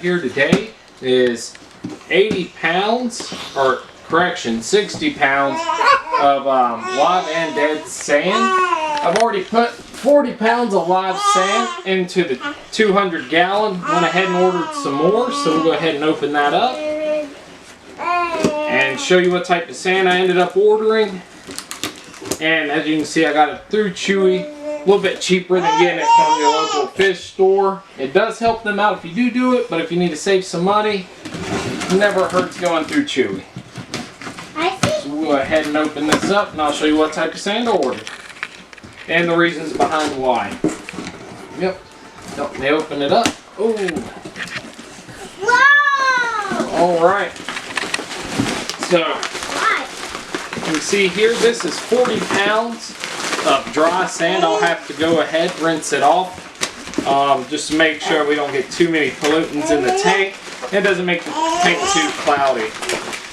here today is 80 pounds, or correction, 60 pounds of live and dead sand. I've already put 40 pounds of live sand into the 200 gallon. Went ahead and ordered some more, so we'll go ahead and open that up and show you what type of sand I ended up ordering. And as you can see, I got it through Chewy. A little bit cheaper than getting it from your local fish store. It does help them out if you do it, but if you need to save some money, it never hurts going through Chewy. So we'll go ahead and open this up and I'll show you what type of sand I ordered. And the reasons behind why. Yep. Help me open it up. Ooh. Whoa! Alright. So, you can see here, this is 40 pounds of dry sand. I'll have to go ahead, rinse it off, just to make sure we don't get too many pollutants in the tank. It doesn't make the tank too cloudy.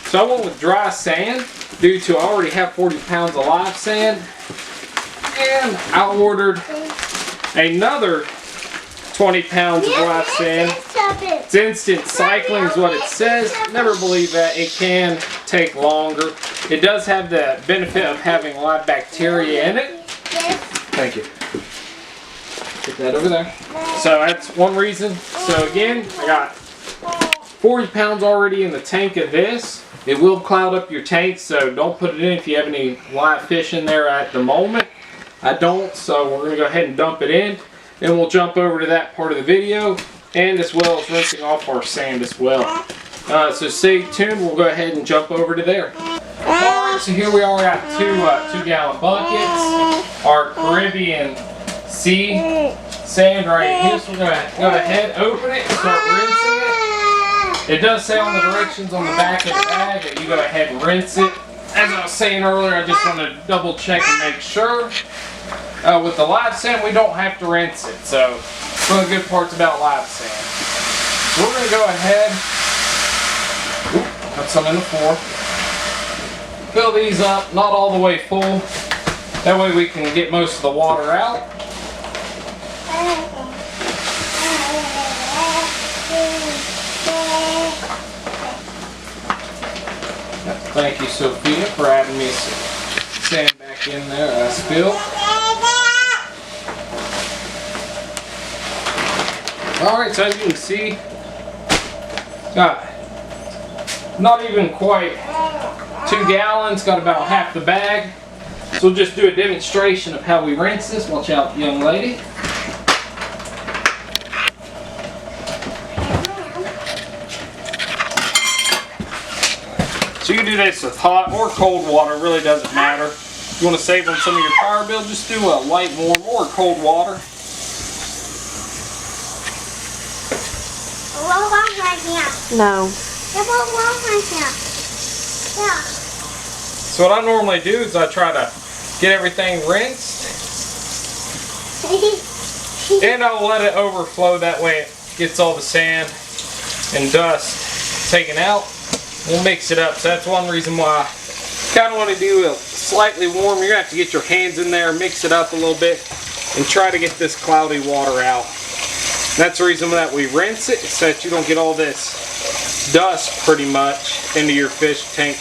So I went with dry sand due to I already have 40 pounds of live sand. And I ordered another 20 pounds of live sand. It's instant cycling is what it says. Never believe that. It can take longer. It does have the benefit of having live bacteria in it. Thank you. Get that over there. So that's one reason. So again, I got 40 pounds already in the tank of this. It will cloud up your tank, so don't put it in if you have any live fish in there at the moment. I don't, so we're going to go ahead and dump it in. Then we'll jump over to that part of the video, and as well as rinsing off our sand as well. So stay tuned, we'll go ahead and jump over to there. Alright, so here we are at 2 gallon buckets. Our Caribbean Sea sand right here. So we're going to go ahead, open it, and start rinsing it. It does say on the directions on the back of the bag that you go ahead and rinse it. As I was saying earlier, I just want to double check and make sure. With the live sand, we don't have to rinse it. So, one of the good parts about live sand. So we're going to go ahead, put some in the floor. Fill these up, not all the way full. That way we can get most of the water out. Thank you, Sophia, for adding me some sand back in there. Spill. Alright, so as you can see, got not even quite 2 gallons, got about half the bag. So we'll just do a demonstration of how we rinse this. Watch out, young lady. So you can do this with hot or cold water, it really doesn't matter. If you want to save on some of your power bill, just do a light warm or cold water. No. So what I normally do is I try to get everything rinsed. And I'll let it overflow, that way it gets all the sand and dust taken out. We'll mix it up. So that's one reason why I kind of want to do a slightly warm. You're going to have to get your hands in there, mix it up a little bit, and try to get this cloudy water out. That's the reason that we rinse it, so that you don't get all this dust pretty much into your fish tank.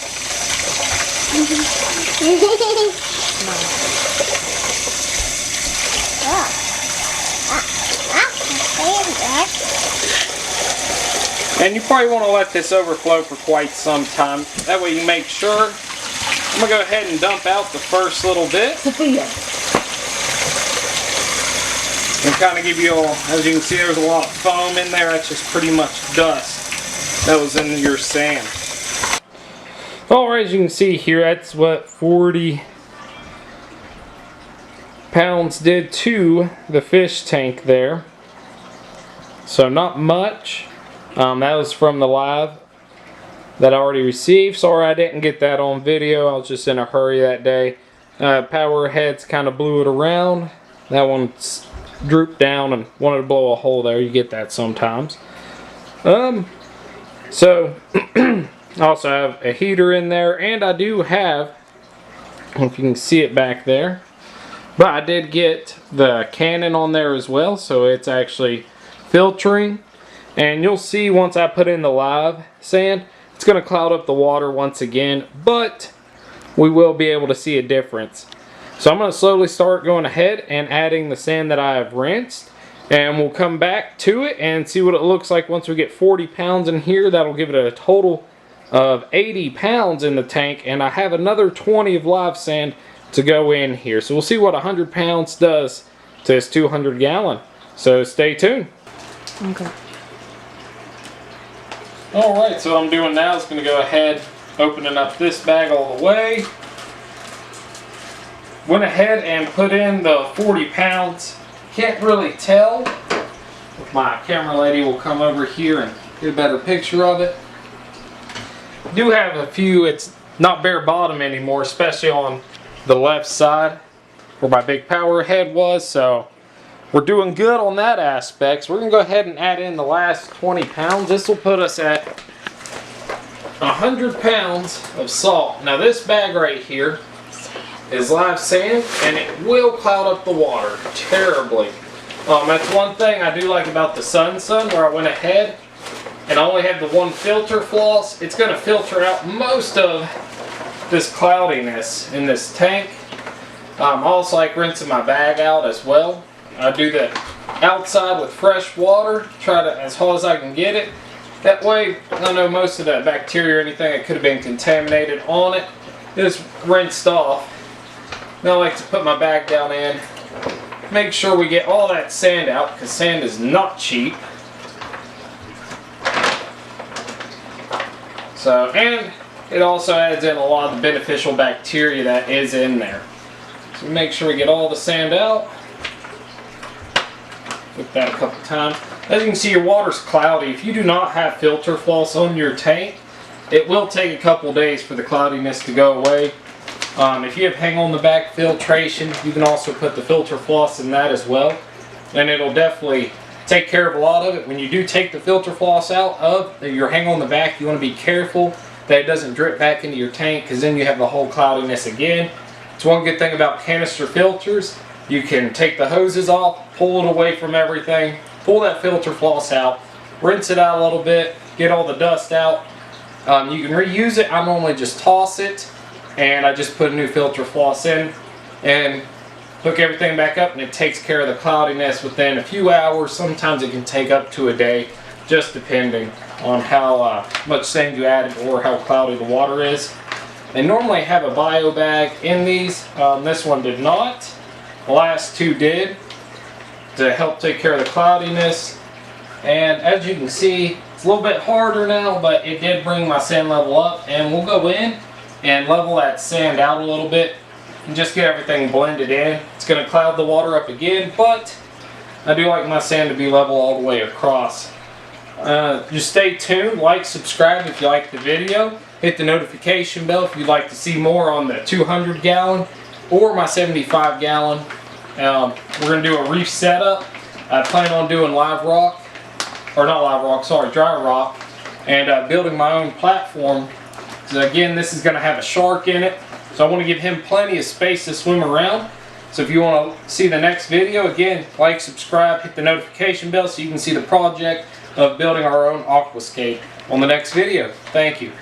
And you probably want to let this overflow for quite some time. That way you make sure. I'm going to go ahead and dump out the first little bit. And kind of give you all, as you can see, there's a lot of foam in there. That's just pretty much dust that was in your sand. Alright, as you can see here, that's what 40 pounds did to the fish tank there. So not much. That was from the live that I already received. Sorry I didn't get that on video. I was just in a hurry that day. Power heads kind of blew it around. That one's drooped down and wanted to blow a hole there. You get that sometimes. So I also have a heater in there, and I do have, I don't know if you can see it back there, but I did get the Canon on there as well, so it's actually filtering. And you'll see once I put in the live sand, it's going to cloud up the water once again, but we will be able to see a difference. So I'm going to slowly start going ahead and adding the sand that I have rinsed, and we'll come back to it and see what it looks like once we get 40 pounds in here. That'll give it a total of 80 pounds in the tank, and I have another 20 of live sand to go in here. So we'll see what 100 pounds does to this 200 gallon. So stay tuned. Okay. Alright, so what I'm doing now is going to go ahead, opening up this bag all the way. Went ahead and put in the 40 pounds. Can't really tell. My camera lady will come over here and get a better picture of it. Do have a few, it's not bare bottom anymore, especially on the left side where my big power head was, so we're doing good on that aspect. So we're going to go ahead and add in the last 20 pounds. This will put us at 100 pounds of salt. Now this bag right here is live sand, and it will cloud up the water terribly. That's one thing I do like about the Sun, where I went ahead and I only have the one filter floss. It's going to filter out most of this cloudiness in this tank. I also like rinsing my bag out as well. I do the outside with fresh water, try to as hot as I can get it. That way I know most of the bacteria or anything that could have been contaminated on it is rinsed off. Now I like to put my bag down in, make sure we get all that sand out, because sand is not cheap. So, and it also adds in a lot of the beneficial bacteria that is in there. So make sure we get all the sand out. Flip that a couple times. As you can see, your water's cloudy. If you do not have filter floss on your tank, it will take a couple days for the cloudiness to go away. If you have hang on the back filtration, you can also put the filter floss in that as well, and it'll definitely take care of a lot of it. When you do take the filter floss out of your hang on the back, you want to be careful that it doesn't drip back into your tank, because then you have the whole cloudiness again. It's one good thing about canister filters. You can take the hoses off, pull it away from everything, pull that filter floss out, rinse it out a little bit, get all the dust out. You can reuse it. I normally just toss it, and I just put a new filter floss in and hook everything back up, and it takes care of the cloudiness within a few hours. Sometimes it can take up to a day, just depending on how much sand you added or how cloudy the water is. They normally have a bio bag in these. This one did not. The last two did, to help take care of the cloudiness. And as you can see, it's a little bit harder now, but it did bring my sand level up. And we'll go in and level that sand out a little bit and just get everything blended in. It's going to cloud the water up again, but I do like my sand to be level all the way across. Just stay tuned, like, subscribe if you like the video, hit the notification bell if you'd like to see more on the 200 gallon or my 75 gallon. We're going to do a reef setup. I plan on doing live rock, or not live rock, sorry, dry rock, and building my own platform. So again, this is going to have a shark in it, so I want to give him plenty of space to swim around. So if you want to see the next video, again, like, subscribe, hit the notification bell so you can see the project of building our own aquascape on the next video. Thank you.